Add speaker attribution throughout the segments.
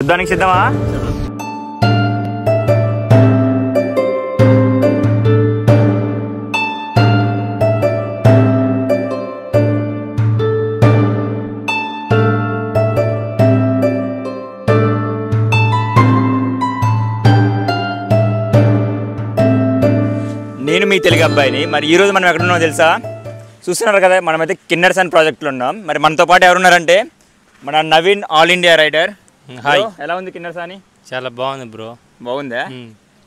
Speaker 1: యుద్ధానికి సిద్ధమా? నేను మీ తెలుగు అబ్బాయిని. మరి ఈరోజు మనం ఎక్కడున్నామో తెలుసా? చూస్తున్నారు కదా, మనమైతే కిన్నెర్సన్ ప్రాజెక్టులో ఉన్నాం. మరి మనతో పాటు ఎవరున్నారంటే మన Naveen, all India rider. Hi, ఎలా ఉంది కిన్నెర్సాని?
Speaker 2: చాలా బాగుంది బ్రో.
Speaker 1: బాగుందా?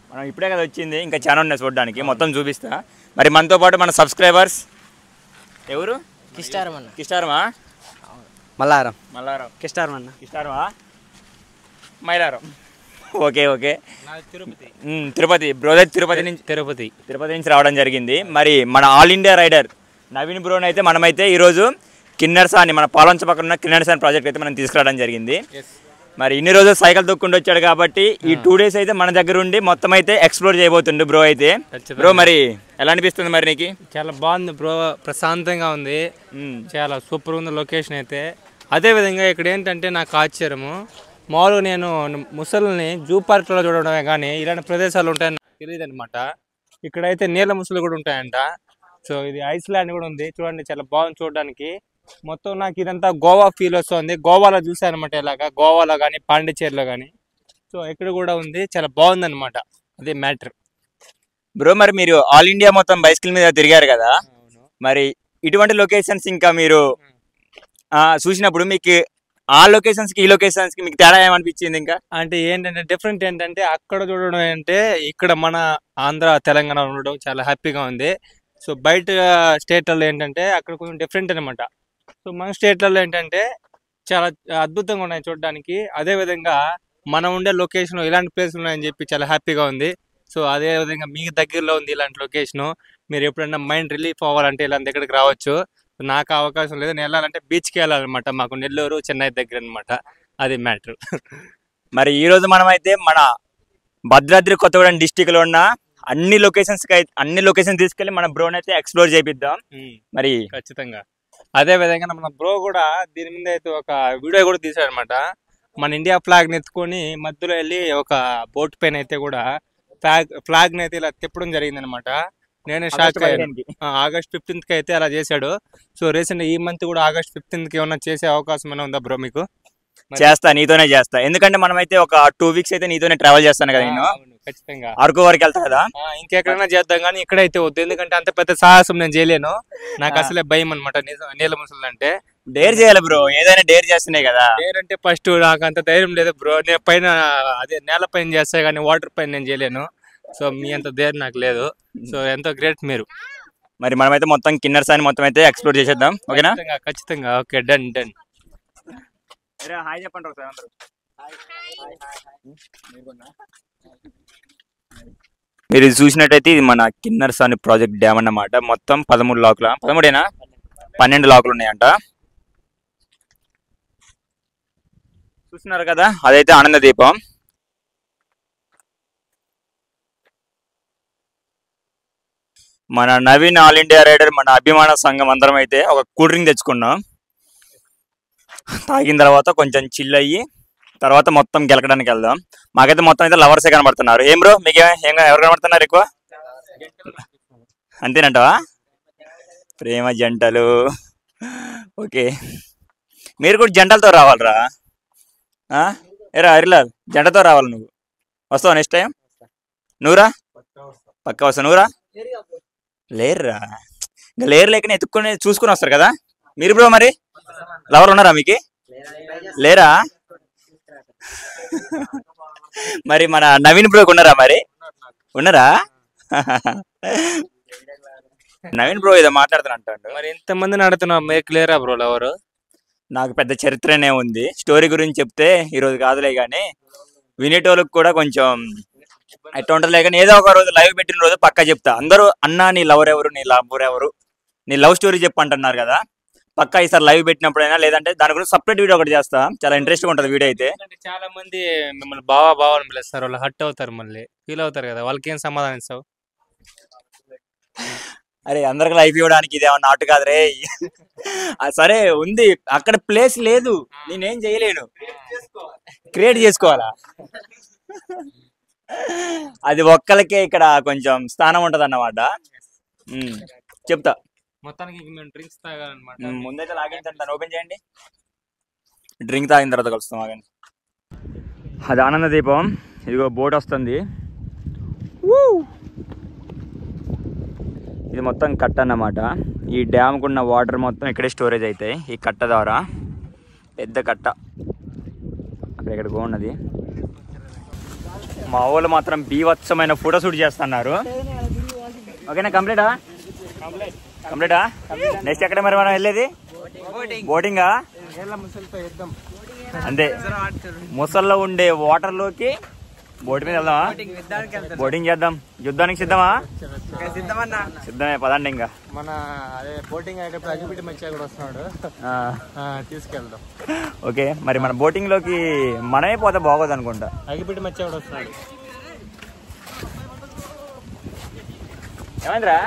Speaker 1: మనం ఇప్పుడే కదా వచ్చింది, ఇంకా చాలా ఉన్నాయి చూడడానికి, మొత్తం చూపిస్తా. మరి మనతో పాటు మన సబ్స్క్రైబర్స్ ఎవరు? కిస్టారమా,
Speaker 3: మల్లారం,
Speaker 1: కిస్టారమా, Mailaram. Okay okay. Tirupati brother, Tirupati నుంచి రావడం జరిగింది. మరి మన ఆల్ ఇండియా రైడర్ నవీన్ బ్రోని అయితే మనమైతే ఈరోజు కిన్నెర్సాని, మన పాలంచ పక్కన ఉన్న కిన్నెర్సాని ప్రాజెక్ట్ అయితే మనం తీసుకురావడం జరిగింది. మరి ఇన్ని రోజులు సైకిల్ తొక్కుంటూ వచ్చాడు కాబట్టి ఈ 2 days అయితే మన దగ్గర ఉండి మొత్తం అయితే ఎక్స్ప్లోర్ చేయబోతుండు బ్రో. అయితే బ్రో మరి ఎలా అనిపిస్తుంది మరి నీకు?
Speaker 2: చాలా బాగుంది బ్రో, ప్రశాంతంగా ఉంది, చాలా సూపర్ ఉంది లొకేషన్ అయితే. అదేవిధంగా ఇక్కడ ఏంటంటే నాకు ఆశ్చర్యము, మామూలుగా నేను ముసలిని జూ పార్క్లో చూడడమే కానీ ఇలాంటి ప్రదేశాలు ఉంటాయని నాకు తెలియదు అనమాట. ఇక్కడైతే నీళ్ళ ముసలు కూడా ఉంటాయంట. సో ఇది ఐస్లాండ్ కూడా ఉంది చూడండి, చాలా బాగుంది చూడడానికి. మొత్తం నాకు ఇదంతా గోవా ఫీల్ వస్తుంది. గోవాలో చూసాను అనమాట, ఇలాగా గోవాలో కానీ పాండిచేరిలో కానీ. సో ఇక్కడ కూడా ఉంది, చాలా బాగుంది అనమాట. అదే మ్యాటర్
Speaker 1: బ్రో. మరి మీరు ఆల్ ఇండియా మొత్తం బైసికల్ మీద తిరిగారు కదా, మరి ఇటువంటి లొకేషన్స్ ఇంకా మీరు చూసినప్పుడు మీకు ఆ లొకేషన్స్ కి ఈ లొకేషన్స్ కి మీకు తేడా ఏమనిపించింది? ఇంకా
Speaker 2: అంటే ఏంటంటే డిఫరెంట్ ఏంటంటే అక్కడ చూడడం అంటే ఇక్కడ మన ఆంధ్ర తెలంగాణ ఉండడం చాలా హ్యాపీగా ఉంది. సో బయట స్టేట్లలో ఏంటంటే అక్కడ కొంచెం డిఫరెంట్ అనమాట. సో మన స్టేట్లలో ఏంటంటే చాలా అద్భుతంగా ఉన్నాయి చూడడానికి. అదేవిధంగా మనం ఉండే లొకేషన్ ఇలాంటి ప్లేస్లు ఉన్నాయని చెప్పి చాలా హ్యాపీగా ఉంది. సో అదే విధంగా మీకు దగ్గరలో ఉంది ఇలాంటి లొకేషను. మీరు ఎప్పుడైనా మైండ్ రిలీఫ్ అవ్వాలంటే ఇలాంటి దగ్గరికి రావచ్చు. నాకు అవకాశం లేదు, నేను వెళ్ళాలంటే బీచ్కి వెళ్ళాలన్నమాట. మాకు నెల్లూరు, చెన్నై దగ్గర అనమాట, అది మ్యాటర్.
Speaker 1: మరి ఈరోజు మనం అయితే మన భద్రాద్రి కొత్తగూడెం డిస్టిక్లో ఉన్న అన్ని లొకేషన్స్ తీసుకెళ్ళి మన బ్రోని అయితే ఎక్స్ప్లోర్ చేపిద్దాం మరి
Speaker 2: ఖచ్చితంగా. అదే విధంగా మన బ్రో కూడా దీని మీద అయితే ఒక వీడియో కూడా తీసాడు అనమాట. మన ఇండియా ఫ్లాగ్ నెత్తుకొని మధ్యలో వెళ్ళి ఒక బోట్ పైన అయితే కూడా ఫ్లాగ్ ని అయితే ఇలా తిప్పడం జరిగింది అనమాట. నేనే షాక్ అయ్యాను. ఆగస్ట్ 15th కి అయితే అలా చేశాడు. సో రీసెంట్ ఈ మంత్ కూడా ఆగస్ట్ 15th కి ఏమన్నా చేసే అవకాశం ఏమైనా ఉందా బ్రో మీకు?
Speaker 1: నీతోనే చేస్తా, ఎందుకంటే మనం అయితే ఒక 2 weeks అయితే నీతోనే ట్రావెల్ చేస్తాను కదా. నేను
Speaker 2: ఖచ్చితంగా
Speaker 1: అరకు వరకు వెళ్తా కదా,
Speaker 2: ఇంకెక్కడైనా చేద్దాం కానీ ఇక్కడైతే వద్దు, ఎందుకంటే అంత పెద్ద సాహసం నేను చేయలేను. నాకు అసలే భయం అనమాట నీళ్ళ ముసలు అంటే.
Speaker 1: డేర్ చేయాలి బ్రో, ఏదైనా డేర్ చేస్తున్నాయి కదా.
Speaker 2: డేర్ అంటే ఫస్ట్ నాకు అంత ధైర్యం లేదు బ్రో. నేను పైన అదే నేల పైన చేస్తా కానీ వాటర్ పైన నేను చేయలేను. సో మీ అంత ధైర్యం నాకు లేదు. సో ఎంతో గ్రేట్ మీరు.
Speaker 1: మరి మనమైతే మొత్తం కిన్నెర్సాని మొత్తం అయితే ఎక్స్ప్లోర్ చేసేద్దాం, ఓకేనా?
Speaker 2: ఖచ్చితంగా. Okay, done.
Speaker 1: హాయ్ చెప్పండి ఒకసారి అందరూ. మీరు ఇది చూసినట్టయితే ఇది మన కిన్నెర్సాని ప్రాజెక్ట్ డ్యామ్ అన్నమాట. మొత్తం 13 లాకుల 12 లాకులు ఉన్నాయంట. చూస్తున్నారు కదా, అదైతే ఆనంద దీపం. మన నవీన్ ఆల్ ఇండియా రైడర్, మన అభిమాన సంఘం అందరం అయితే ఒక కూల్ డ్రింక్ తెచ్చుకున్నాం. తాగిన తర్వాత కొంచెం చిల్ అయ్యి తర్వాత మొత్తం గెలకడానికి వెళ్దాం. మాకైతే మొత్తం అయితే లవర్సే కనబడుతున్నారు. ఏం బ్రో మీకు ఎవరు కనబడుతున్నారు ఎక్కువ? అంతేనంటవా? ప్రేమ జంటలు. ఓకే, మీరు కూడా జంటలతో రావాలరా. ఏరా హరిలాల్, జంటతో రావాలి. నువ్వు వస్తావా నెక్స్ట్ టైం? నువ్వురా, పక్క వస్తా. నువ్వురా? లేరురా, ఇంకా లేరు లేకనే ఎత్తుక్కొని చూసుకుని వస్తారు కదా మీరు. బ్రో మరి లవర్ ఉన్నారా మీకు? లేరా? మరి మన నవీన్ బ్రోకి ఉన్నారా? మరి ఉన్నారా? నవీన్ బ్రో ఏదో మాట్లాడుతున్నా.
Speaker 2: మరి ఎంతమందిని అడుగుతున్నావు, మీకు లేరా బ్రో లవరు?
Speaker 1: నాకు పెద్ద చరిత్రనే ఉంది, స్టోరీ గురించి చెప్తే ఈరోజు కాదులే కానీ వినేటోళ్ళకి కూడా కొంచెం ఎట్లా ఉంటుంది. కానీ ఏదో ఒక రోజు లైవ్ పెట్టిన రోజు పక్కా చెప్తా. అందరూ అన్నా నీ లవర్ ఎవరు, నీ లవర్ ఎవరు, నీ లవ్ స్టోరీ చెప్పంటున్నారు కదా. పక్కా ఈసారి లైవ్ పెట్టినప్పుడైనా లేదంటే దాని గురించి సపరేట్ వీడియో ఒకటి చేస్తా. చాలా ఇంట్రెస్ట్గా ఉంటుంది వీడియో అయితే.
Speaker 2: చాలా మంది మిమ్మల్ని బావా అని పిలుస్తారు, వాళ్ళు హర్ట్ అవుతారు, మళ్ళీ ఫీల్ అవుతారు కదా. వాళ్ళకి ఏం సమాధానం ఇస్తావు?
Speaker 1: అరే అందరికి లైఫ్ ఇవ్వడానికి ఇదేమన్నా నాటు కాదురే. సరే ఉంది, అక్కడ ప్లేస్ లేదు, నేనేం చేయలేను. క్రియేట్ చేసుకోవాలా? అది ఒక్కరికే ఇక్కడ కొంచెం స్థానం ఉంటది అన్నమాట. చెప్తా
Speaker 2: మొత్తానికి మేము డ్రింక్స్ తాగాలన్నమాట.
Speaker 1: ముందైతే లాగించాను, ఓపెన్ చేయండి. డ్రింక్ తాగిన తర్వాత కలుస్తాం, ఆగండి. అది ఆనంద దీపం. ఇదిగో బోట్ వస్తుంది. ఇది మొత్తం కట్ట అన్నమాట. ఈ డ్యామ్కు ఉన్న వాటర్ మొత్తం ఇక్కడే స్టోరేజ్ అవుతాయి ఈ కట్ట ద్వారా. పెద్ద కట్ట అక్కడ ఎక్కడికో ఉన్నది. మా వాళ్ళు మాత్రం బీవత్సమైన ఫోటో షూట్ చేస్తున్నారు. ఓకేనా? కంప్లీటా? నెక్స్ట్ ఎక్కడ మరి మనం వెళ్ళేది? బోటింగా? అంతే, ముసల్లో ఉండే వాటర్ లోకి బోట్ మీద వెళ్దామా? బోటింగ్ చేద్దాం. యుద్ధానికి సిద్ధమా? సిద్ధమే, పదండి. ఇంకా
Speaker 2: మన అదే బోటింగ్ అయ్యేటప్పుడు అగ్గిపెట్టి మంచిగా కూడా వస్తున్నాడు, తీసుకెళ్దాం.
Speaker 1: ఓకే, మరి మన బోటింగ్ లోకి మనమే పోతే బాగోదు అనుకుంటా.
Speaker 2: అగ్గిపెట్టి మంచిగా కూడా వస్తున్నాడు.
Speaker 1: ఏమైందిరా?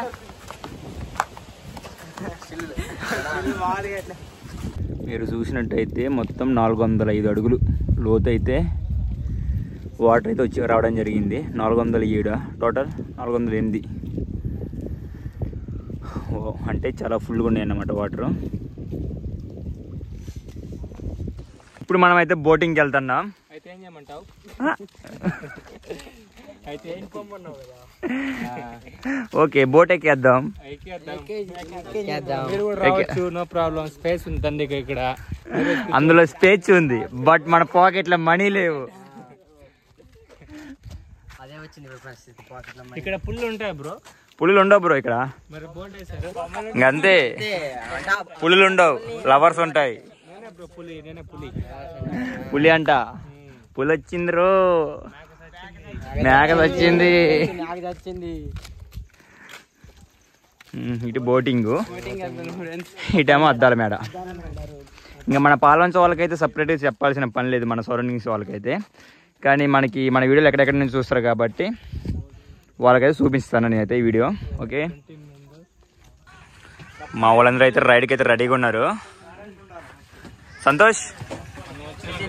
Speaker 1: మీరు చూసినట్టయితే మొత్తం 405 అడుగులు లోతు అయితే వాటర్ అయితే వచ్చి రావడం జరిగింది. 407 టోటల్ 408. అంటే చాలా ఫుల్గా ఉన్నాయి అన్నమాట వాటర్. ఇప్పుడు మనం అయితే బోటింగ్కి వెళ్తున్నాం.
Speaker 2: అయితే ఏం చేయమంటావు? అయితే ఏం పొమ్మన్నావు కదా.
Speaker 1: ఓకే, బోట్ ఎక్కేద్దాం.
Speaker 2: నో ప్రాబ్లం, స్పేస్ ఉంది తండ్రి ఇక్కడ.
Speaker 1: అందులో స్పేస్ ఉంది, బట్ మన పాకెట్లో మనీ లేవు.
Speaker 2: ఇక్కడ పుల్లు ఉంటాయి బ్రో.
Speaker 1: పులులు ఉండవు బ్రో ఇక్కడ.
Speaker 2: మరి బోట్ వేసారు
Speaker 1: ఇంకంతే, పులులు ఉండవు, లవర్స్ ఉంటాయి. పులి అంట. పులి వచ్చింది రో, మేక వచ్చింది. ఇటు బోటింగ్, ఇటేమో అద్దాల మేడ. ఇంకా మన పాలవంచ వాళ్ళకైతే సపరేట్గా చెప్పాల్సిన పని లేదు, మన సరౌండింగ్స్ వాళ్ళకైతే. కానీ మనకి మన వీడియోలు ఎక్కడెక్కడ నుంచి చూస్తారు కాబట్టి వాళ్ళకైతే చూపిస్తాను నేనైతే ఈ వీడియో. ఓకే, మా వాళ్ళందరూ అయితే రైడ్కి అయితే రెడీగా ఉన్నారు. సంతోష్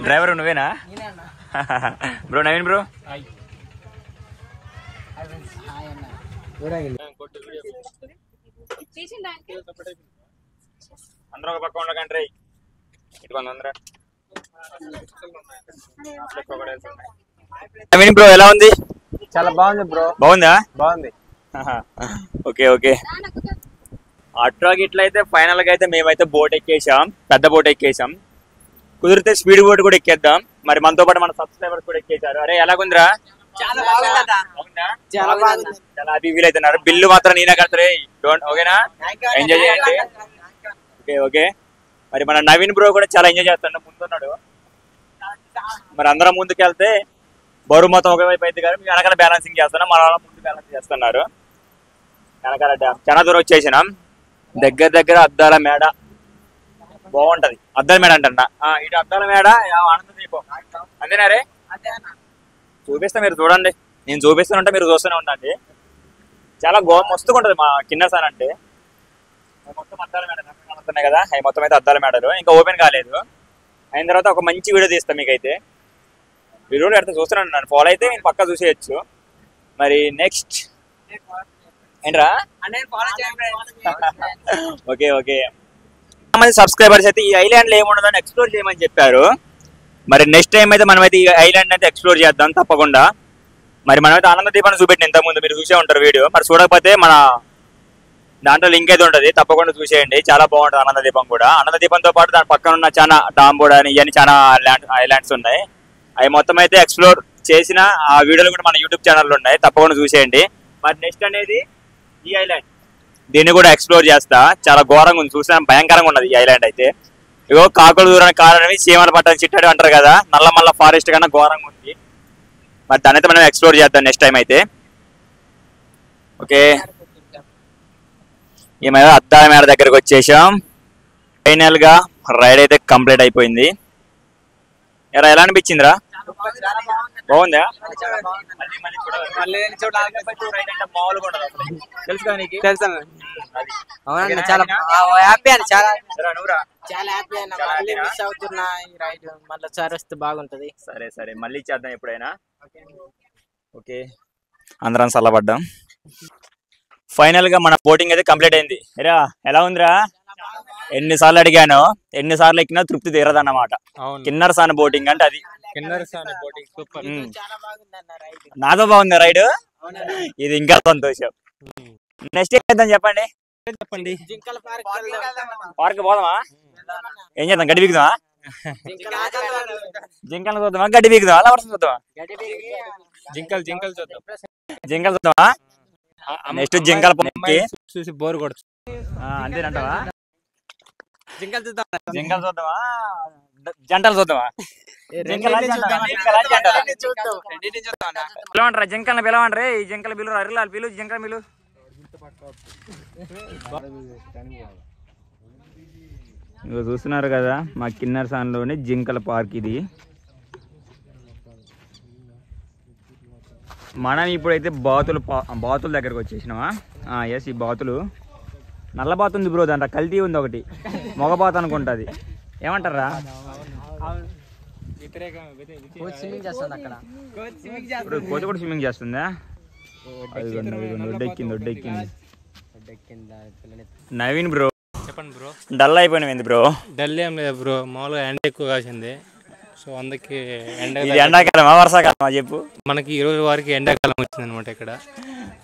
Speaker 1: డ్రైవర్ నువ్వేనా బ్రో? నవీన్ బ్రో, అందరూ ఒక పక్క ఉండకండి. ఇటు అందరూ. నవీన్ బ్రో ఎలా ఉంది?
Speaker 3: చాలా బాగుంది బ్రో.
Speaker 1: బాగుందా?
Speaker 3: బాగుంది.
Speaker 1: Okay okay. అట్రాకి ఇట్లయితే ఫైనల్ గా అయితే మేమైతే బోట్ ఎక్కేసాం, పెద్ద బోట్ ఎక్కేసాం. కుదిరితే స్పీడ్ బోట్ కూడా ఎక్కేద్దాం. మరి మనతో పాటు మన సబ్స్క్రైబర్స్ కూడా ఎక్కేసారు. అరే ఎలాగుందిరా? చాలా హ్యాపీ ఫీల్ అవుతున్నారు. బిల్లు మాత్రం నేనే కడతారే. ఓకేనా? ఎంజాయ్ చేయండి. Okay okay. మరి మన నవీన్ బ్రో కూడా చాలా ఎంజాయ్ చేస్తాడు, ముందున్నాడు. మరి అందరం ముందుకు వెళ్తే బరువు మొత్తం ఒకవైపు అయితే కానీ వెనకాల బ్యాలెన్సింగ్ చేస్తున్నాం, మన వాళ్ళ ముందు బ్యాలెన్స్ చేస్తున్నారు. వెనకాల డ్యామ్ చాలా దూరం వచ్చేసినాం. దగ్గర అద్దాల మేడ బాగుంటది. అద్దాల మేడ అంట ఇటు అద్దాల మేడ, ఆనంద దీపం. అంతేనా రే? చూపిస్తా, మీరు చూడండి. నేను చూపిస్తానంటే మీరు చూస్తూనే ఉండండి. చాలా మస్తుగా ఉంటది మా కిన్నెరసాని అంటే. మొత్తం అద్దాల మేడ కనబడుతున్నాయి కదా, అవి మొత్తం అయితే అద్దాల మేడలు. ఇంకా ఓపెన్ కాలేదు. అయిన తర్వాత ఒక మంచి వీడియో తీస్తాం మీకైతే. వీడియో ఎడితే చూస్తున్నాను, నన్ను ఫాలో అయితే నేను పక్కా చూసేయచ్చు. మరి నెక్స్ట్ ఏంట్రా? Okay okay. మంది సబ్స్క్రైబర్స్ అయితే ఈ ఐలాండ్ లో ఏముండదని ఎక్స్ప్లోర్ చేయమని చెప్పారు. మరి నెక్స్ట్ టైం అయితే మనమైతే ఈ ఐలాండ్ అయితే ఎక్స్ప్లోర్ చేద్దాం తప్పకుండా. మరి మనమైతే ఆనంద దీపాన్ని చూపెట్టిన ఇంతకుముందు, మీరు చూసే ఉంటారు వీడియో. మరి చూడకపోతే మన దాంట్లో లింక్ అయితే ఉంటుంది, తప్పకుండా చూసేయండి. చాలా బాగుంటుంది ఆనంద దీపం కూడా. ఆనంద దీపంతో పాటు దాని పక్కన ఉన్న చాలా డాంబోడ్ అని ఇవన్నీ చాలా ఐలాండ్స్ ఉన్నాయి. అవి మొత్తం అయితే ఎక్స్ప్లోర్ చేసిన ఆ వీడియోలు కూడా మన యూట్యూబ్ ఛానల్లో ఉన్నాయి, తప్పకుండా చూసేయండి. మరి నెక్స్ట్ అనేది ఈ ఐలాండ్, దీన్ని కూడా ఎక్స్ప్లోర్ చేస్తా. చాలా ఘోరంగా ఉంది, చూసినా భయంకరంగా ఉన్నది ఈ ఐలాండ్ అయితే. ఇగో కాకులు దూరానికి కారణమే చీమల పట్టని చిట్టాడు అంటారు కదా, నల్లమల్ల ఫారెస్ట్ కన్నా ఘోరంగా ఉంది. మరి దాన్ని అయితే మనం ఎక్స్ప్లోర్ చేద్దాం నెక్స్ట్ టైం అయితే. ఓకే, ఏమైనా అద్దాల మేడ దగ్గరకు వచ్చేసాం. ఫైనల్ గా రైడ్ అయితే కంప్లీట్ అయిపోయింది. ఎలా అనిపించిందిరా? బాగుందా?
Speaker 3: అవునండి చాలా హ్యాపీ అండి చాలా
Speaker 4: చాలా హ్యాపీ అన్న మళ్ళీ మిస్ అవుతున్నా ఈ రైడ్ మళ్ళీ సార్ వస్తే బాగుంటది.
Speaker 1: సరే సరే మళ్ళీ చేద్దాం ఎప్పుడైనా. ఓకే అందరం చల్లబడ్డాం. ఫైనల్ గా మన బోటింగ్ అయితే కంప్లీట్ అయింది. రా ఎలా ఉందిరా? ఎన్నిసార్లు అడిగాను, ఎన్నిసార్లు ఎక్కినా తృప్తి తీరదన్నమాట. కిన్నెరసాని బోటింగ్ అంటే అది. నాతో బాగుందా రైడ్? ఇది ఇంకా సంతోషం. నెక్స్ట్ ఏం చేద్దాం చెప్పండి. పార్క్ పోదామా? ఏం చేద్దాం? గడ్డి పీకుదామా? జింకలు చూద్దామా? గడ్డి పీకుదామా? లవర్స్ చూద్దామా? జింకలు చూద్దామా? నెక్స్ట్ జింకల
Speaker 2: చూసి బోర్ కొడుతుంది.
Speaker 1: అంతేనంటావా? జింకలు చూద్దామా? జంటలు చూద్దామా? పిలవంటారా జింకల్ని? పిలవంటారే ఈ జింకల బిల్లు అరిలాలు పిలు జింకల బిల్లు. ఇగో చూస్తున్నారు కదా మా కిన్నెరసానిలోని జింకల పార్క్ ఇది. మనం ఇప్పుడైతే బాతుల దగ్గరకు వచ్చేసినామా? ఎస్ ఈ బాతులు. నల్ల బాతు ఉంది బ్రో, దాంట్లో కల్తీ ఉంది ఒకటి, మగ బాతు అనుకుంటుంది. ఏమంటారా? ఇప్పుడు కోతి కూడా స్విమ్మింగ్ చేస్తుందా? ఒడ్డెక్కింది. నవీన్ బ్రో
Speaker 2: చెప్పండి బ్రో.
Speaker 1: డల్ అయిపోయినవి బ్రో?
Speaker 2: డల్ ఏం లేదు బ్రో, మామూలుగా ఎండ ఎక్కువ కాసింది. సో అందుకే
Speaker 1: ఎండాకాలమా వర్షాకాలమా చెప్పు?
Speaker 2: మనకి ఈ రోజు వారికి ఎండాకాలం వచ్చింది అనమాట ఇక్కడ.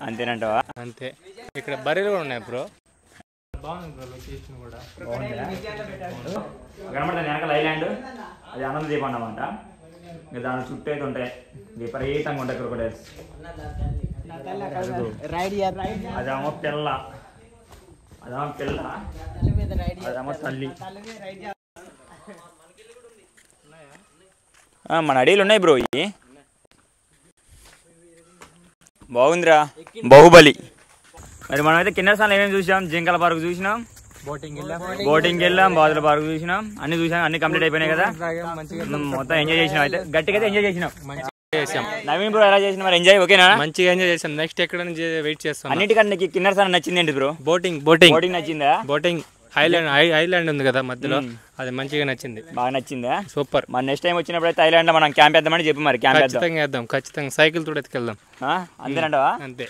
Speaker 1: అంతేనంటావా?
Speaker 2: అంతే. ఇక్కడ బర్రెలు కూడా ఉన్నాయి బ్రో. బాగుంది బ్రో లొకేషన్ కూడా.
Speaker 1: కనబడుతుంది వెనకాల ఐలాండ్, అది ఆనంద దీపం అన్నమాట. ఇంకా దాని చుట్టూ అయితే ఉంటాయి విపరీతంగా ఉంటాయి క్రొకోడైల్స్. అదేమో పిల్ల, అదేమో తల్లి. మన అడవిలు ఉన్నాయి బ్రో. ఇవి బాగుందిరా, బాహుబలి. మరి మనమైతే కిన్నెరసానిలో ఏమేమి చూసాం? జింకల పార్క్ చూసినాం, బోటింగ్ వెళ్ళాం, బాతుల పార్క్ చూసినాం, అన్ని చూసాం. అన్ని కంప్లీట్ అయిపోయినాయి కదా, మొత్తం ఎంజాయ్ చేసినాం. అయితే గట్టిగా అయితే ఎంజాయ్ చేసినాం. నవీన్ బ్రో ఎలా చేసిన మరి? ఎంజాయ్ ఓకేనా?
Speaker 2: మంచిగా ఎంజాయ్ చేసాం. నెక్స్ట్ ఎక్కడ నుంచి వెయిట్ చేస్తాం.
Speaker 1: అన్నిటికన్నా కిన్నెరసాని నచ్చింది ఏంటి బ్రో? బోటింగ్ నచ్చిందా?
Speaker 2: బోటింగ్ ఐలాండ్ ఉంది కదా మధ్యలో, అది మంచిగా నచ్చింది.
Speaker 1: బాగా నచ్చిందా?
Speaker 2: సూపర్.
Speaker 1: మన నెక్స్ట్ టైం వచ్చినప్పుడు అయితే ఐలాండ్ లో మనం క్యాంప్ వేద్దామని చెప్పి మరి క్యాంప్
Speaker 2: వేద్దాం ఖచ్చితంగా. సైకిల్ తోటి ఎత్తుకెళ్దాం.
Speaker 1: అంతేనంటావా?
Speaker 2: అంతే.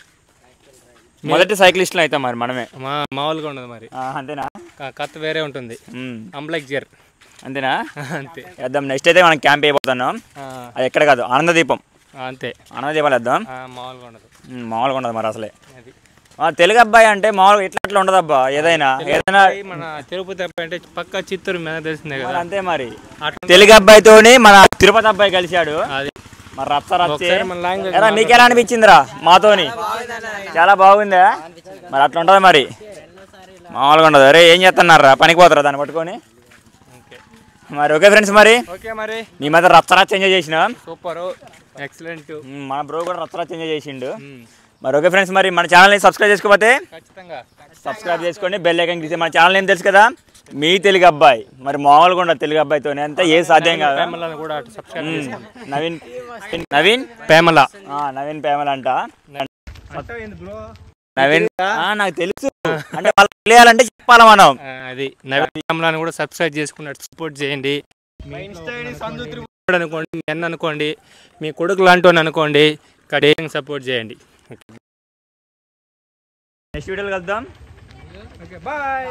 Speaker 1: మొదటి సైక్లిస్టులు అయితే మరి మనమే.
Speaker 2: మామూలుగా ఉండదు మరి.
Speaker 1: అంతేనా?
Speaker 2: కథ వేరే ఉంటుంది. అంబ్లెక్జర్
Speaker 1: అంతేనా?
Speaker 2: అంతే.
Speaker 1: వేద్దాం. నెక్స్ట్ అయితే మనం క్యాంప్ అయిపోతున్నాం. అది ఎక్కడ కాదు, ఆనందదీపం.
Speaker 2: అంతే,
Speaker 1: ఆనందదీపాలు వేద్దాం.
Speaker 2: మామూలుగా ఉండదు
Speaker 1: మరి అసలే. తెలుగు అబ్బాయి అంటే మామూలుగా ఇట్లా ఉండదు అబ్బా. ఏదైనా
Speaker 2: మన తిరుపతి అబ్బాయి అంటే పక్కా చిత్తూరు మీద తెలిసిందే కదా.
Speaker 1: అంతే మరి. తెలుగు అబ్బాయితోని మన తిరుపతి అబ్బాయి కలిశాడు. మరి రచ్చ మీకెలా అనిపించిందిరా మాతోని? చాలా బాగుందా? మరి అట్లా ఉంటది మరి, మామూలుగా ఉండదు. అరే ఏం చేస్తున్నారా? పనికి పోతారా దాన్ని పట్టుకొని? మరి ఓకే ఫ్రెండ్స్, మరి మీ మధ్య రచ్చ ఎంజాయ్ చేసిన.
Speaker 2: Super, excellent.
Speaker 1: మన బ్రో కూడా రచ్చ ఎంజాయ్ చేసిండు. మరి ఓకే ఫ్రెండ్స్, మరి మన ఛానల్ని సబ్స్క్రైబ్ చేసుకోకపోతే సబ్స్క్రైబ్ చేసుకోండి, బెల్ ఐకాన్ క్లిక్. మన ఛానల్ ఏం తెలుసు కదా, మీ తెలుగు అబ్బాయి. మరి మామూలుగా ఉండదు తెలుగు అబ్బాయితోనే, అంతా ఏ సాధ్యం కాదు. నవీన్ పేమల అంట. నవీన్ నాకు తెలుసు అంటే వాళ్ళు తెలియాలంటే చెప్పాలా మనం.
Speaker 2: అది నవీన్ పేమలని కూడా సబ్స్క్రైబ్ చేసుకున్నట్టు సపోర్ట్ చేయండి. అనుకోండి, మీ అన్న అనుకోండి, మీ కొడుకు లాంటి అనుకోండి, సపోర్ట్ చేయండి.
Speaker 1: నెక్స్ట్ వీడియోలో కలుద్దాం.
Speaker 2: బాయ్.